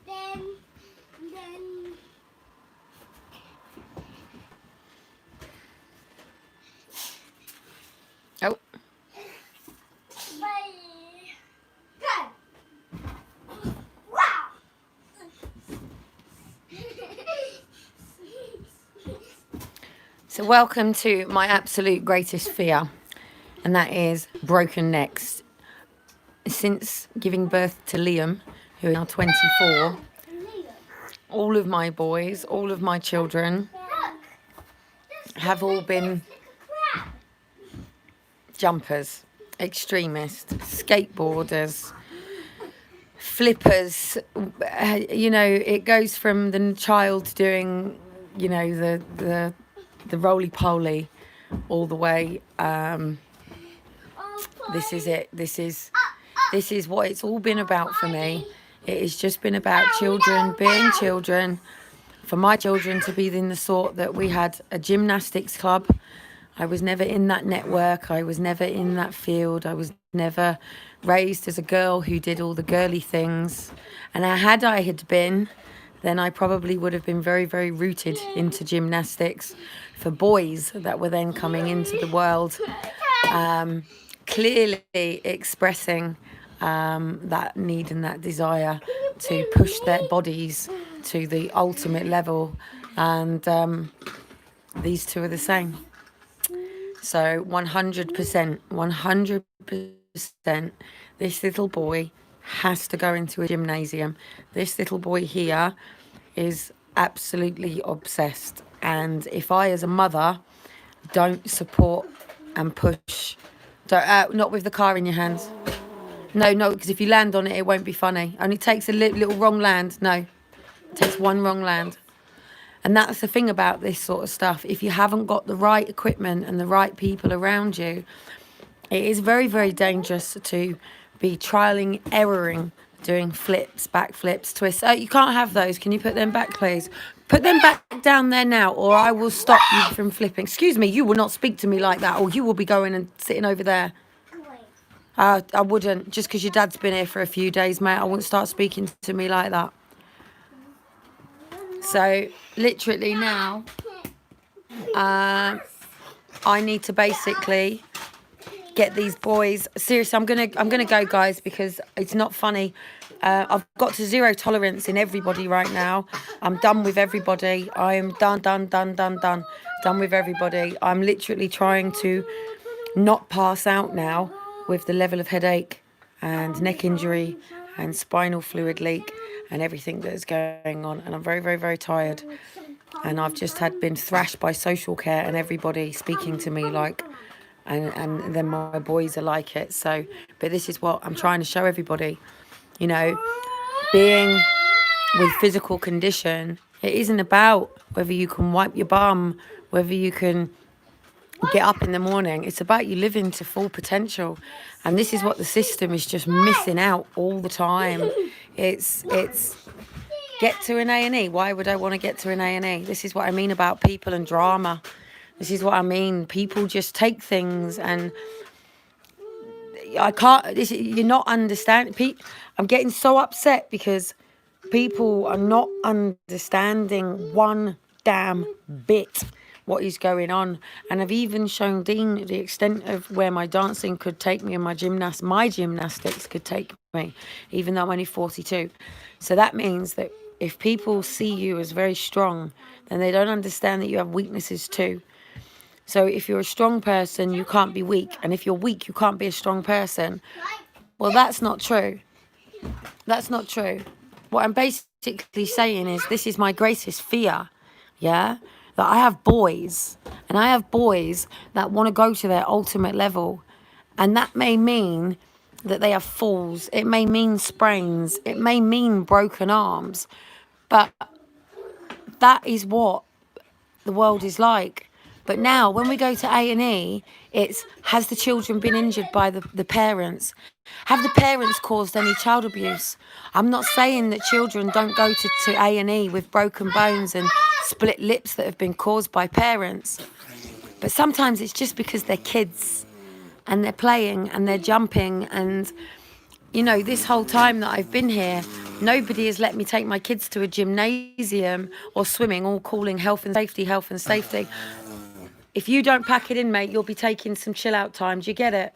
Then Oh, bye. Go. Wow. so welcome to my absolute greatest fear, and that is broken necks. Since giving birth to Liam, who is now 24, all of my boys, all of my children have all been jumpers, extremists, skateboarders, flippers. You know, it goes from the child doing, you know, the roly poly, all the way. This is it. This is what it's all been about for me. It has just been about children being children. For my children to be in the sort that we had a gymnastics club. I was never in that network. I was never in that field. I was never raised as a girl who did all the girly things. And had I had been, then I probably would have been very, very rooted into gymnastics for boys that were then coming into the world, clearly expressing that need and that desire to push their bodies to the ultimate level. And these two are the same. So 100%, 100%, this little boy has to go into a gymnasium. This little boy here is absolutely obsessed. And if I, as a mother, don't support and push, not with the car in your hands. No, because if you land on it, it won't be funny. Only takes a little wrong land. No, it takes one wrong land. And that's the thing about this sort of stuff. If you haven't got the right equipment and the right people around you, it is very, very dangerous to be trialing, erroring, doing flips, backflips, twists. You can't have those. Can you put them back, please? Put them back down there now, or I will stop you from flipping. Excuse me, you will not speak to me like that, or you will be going and sitting over there. I wouldn't. Just because your dad's been here for a few days, mate, I wouldn't start speaking to me like that. So literally now, I need to basically get these boys. Seriously, I'm gonna go, guys, because it's not funny. I've got to zero tolerance in everybody right now. I'm done with everybody. I am done with everybody. I'm literally trying to not pass out now with the level of headache and neck injury and spinal fluid leak and everything that is going on, and I'm very, very, very tired. And I've just been thrashed by social care and everybody speaking to me like, and then my boys are like it. So, but this is what I'm trying to show everybody, you know, being with physical condition. It isn't about whether you can wipe your bum, whether you can get up in the morning. It's about you living to full potential. And this is what the system is just missing out all the time. It's get to an A&E. Why would I want to get to an A&E? This is what I mean about people and drama. This is what I mean. People just take things, and I can't. You're not understanding. I'm getting so upset because people are not understanding one damn bit what is going on. And I've even shown Dean the extent of where my dancing could take me and my gymnastics could take me, even though I'm only 42. So that means that if people see you as very strong, then they don't understand that you have weaknesses too. So if you're a strong person, you can't be weak. And if you're weak, you can't be a strong person. Well, that's not true. That's not true. What I'm basically saying is this is my greatest fear, yeah? That I have boys, and I have boys that want to go to their ultimate level. And that may mean that they have falls. It may mean sprains. It may mean broken arms. But that is what the world is like. But now when we go to A&E, it's, has the children been injured by the parents? Have the parents caused any child abuse? I'm not saying that children don't go to A&E with broken bones and split lips that have been caused by parents. But sometimes it's just because they're kids. and they're playing and they're jumping. And, you know, this whole time that I've been here, nobody has let me take my kids to a gymnasium or swimming, all calling health and safety, health and safety. If you don't pack it in, mate, you'll be taking some chill out time. Do you get it?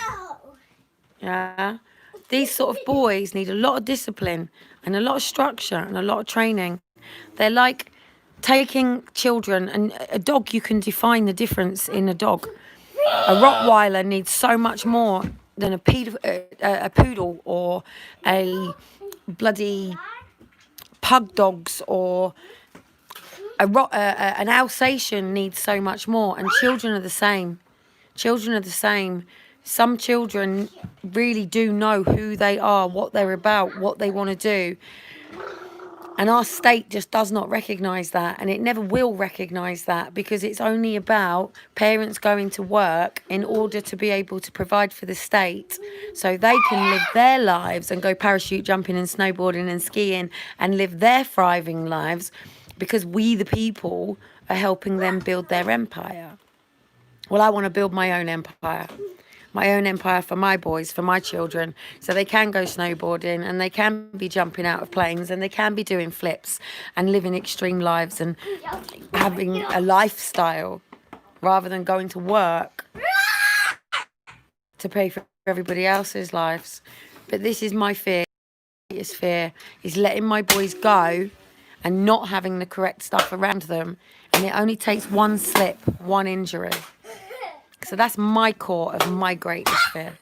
No. Yeah. These sort of boys need a lot of discipline and a lot of structure and a lot of training. They're like taking children, and a dog, you can define the difference in a dog. A Rottweiler needs so much more than a poodle or a bloody pug dogs, or an Alsatian needs so much more. And children are the same. Children are the same. Some children really do know who they are, what they're about, what they want to do. And our state just does not recognise that, and it never will recognise that, because it's only about parents going to work in order to be able to provide for the state so they can live their lives and go parachute jumping and snowboarding and skiing and live their thriving lives, because we, the people, are helping them build their empire. Well, I want to build my own empire. My own empire for my boys, for my children, so they can go snowboarding and they can be jumping out of planes and they can be doing flips and living extreme lives and having a lifestyle rather than going to work to pay for everybody else's lives. But this is my fear. My greatest fear is letting my boys go and not having the correct stuff around them. And it only takes one slip, one injury. So that's my core of my greatest fear.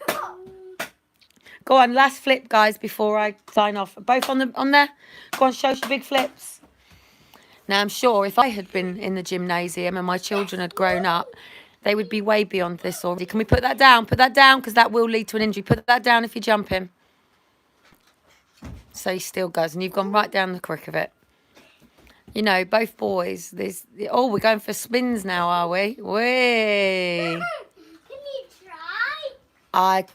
Go on, last flip, guys, before I sign off. Both on there. Go on, show us your big flips. Now, I'm sure if I had been in the gymnasium and my children had grown up, they would be way beyond this already. Can we put that down? Put that down, because that will lead to an injury. Put that down if you're jumping. So he still goes, and you've gone right down the crick of it. You know, both boys. Oh, we're going for spins now, are we? Whee! Can you try?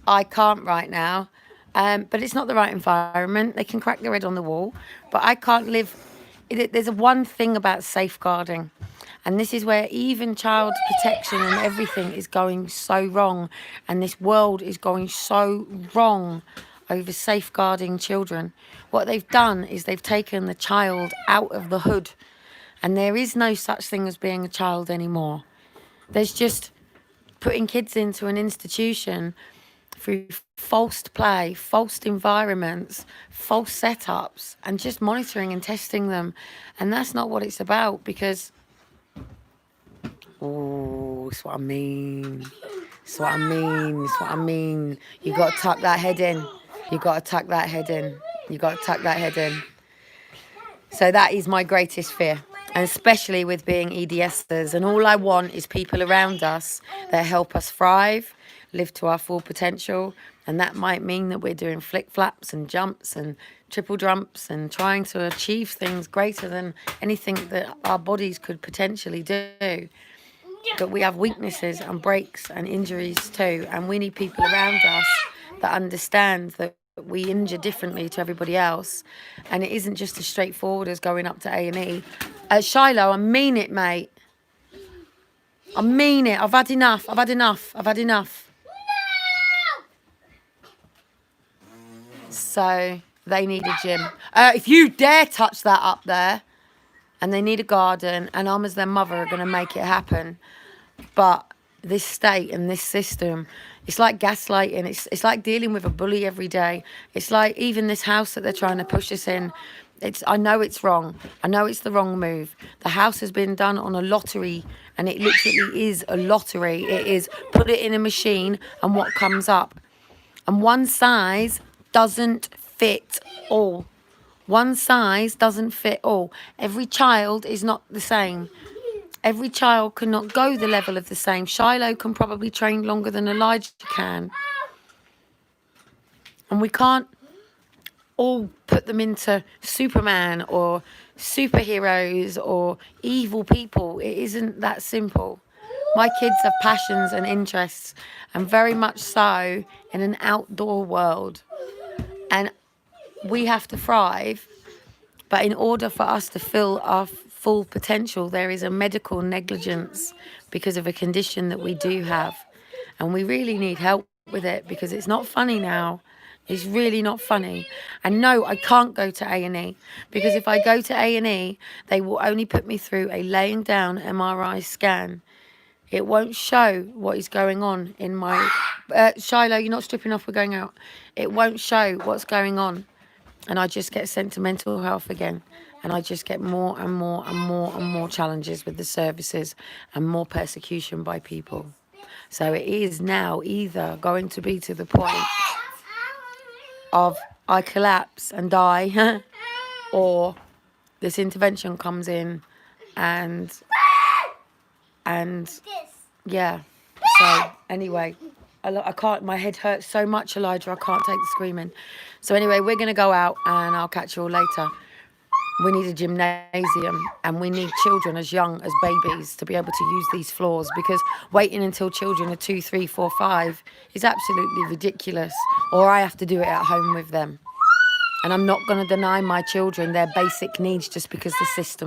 I can't right now, but it's not the right environment. They can crack their head on the wall, but I can't live. There's one thing about safeguarding, and this is where even child protection and everything is going so wrong, and this world is going so wrong over safeguarding children. What they've done is they've taken the child out of the hood, and there is no such thing as being a child anymore. There's just putting kids into an institution through false play, false environments, false setups, and just monitoring and testing them. And that's not what it's about, because, oh, it's what I mean. It's what I mean. It's what I mean. You got to tuck that head in. You got to tuck that head in. You got to tuck that head in. So that is my greatest fear, and especially with being EDSers. And all I want is people around us that help us thrive, live to our full potential. And that might mean that we're doing flick flaps and jumps and triple jumps and trying to achieve things greater than anything that our bodies could potentially do. But we have weaknesses and breaks and injuries too, and we need people around us that understand that we injure differently to everybody else, and it isn't just as straightforward as going up to A&E. Shiloh, I mean it, mate. I mean it. I've had enough. I've had enough. I've had enough. So they need a gym. If you dare touch that up there, and they need a garden, and I'm as their mother are going to make it happen. But this state and this system, it's like gaslighting. It's like dealing with a bully every day. It's like even this house that they're trying to push us in. I know it's wrong. I know it's the wrong move. The house has been done on a lottery, and it literally is a lottery. It is put it in a machine and what comes up. And one size doesn't fit all. One size doesn't fit all. Every child is not the same. Every child cannot go the level of the same. Shiloh can probably train longer than Elijah can. And we can't all put them into Superman or superheroes or evil people. It isn't that simple. My kids have passions and interests, and very much so in an outdoor world. And we have to thrive, but in order for us to fill our full potential, there is a medical negligence because of a condition that we do have. And we really need help with it because it's not funny now. It's really not funny. And no, I can't go to A&E because if I go to A&E, they will only put me through a laying down MRI scan. It won't show what is going on in my... Shiloh, you're not stripping off, we're going out. It won't show what's going on. And I just get sent to mental health again. And I just get more and more and more and more challenges with the services and more persecution by people. So it is now either going to be to the point of I collapse and die or this intervention comes in and yeah. So anyway, I can't, my head hurts so much, Elijah, I can't take the screaming. So anyway, we're going to go out and I'll catch you all later. We need a gymnasium and we need children as young as babies to be able to use these floors, because waiting until children are 2, 3, 4, 5 is absolutely ridiculous, or I have to do it at home with them. And I'm not going to deny my children their basic needs just because the system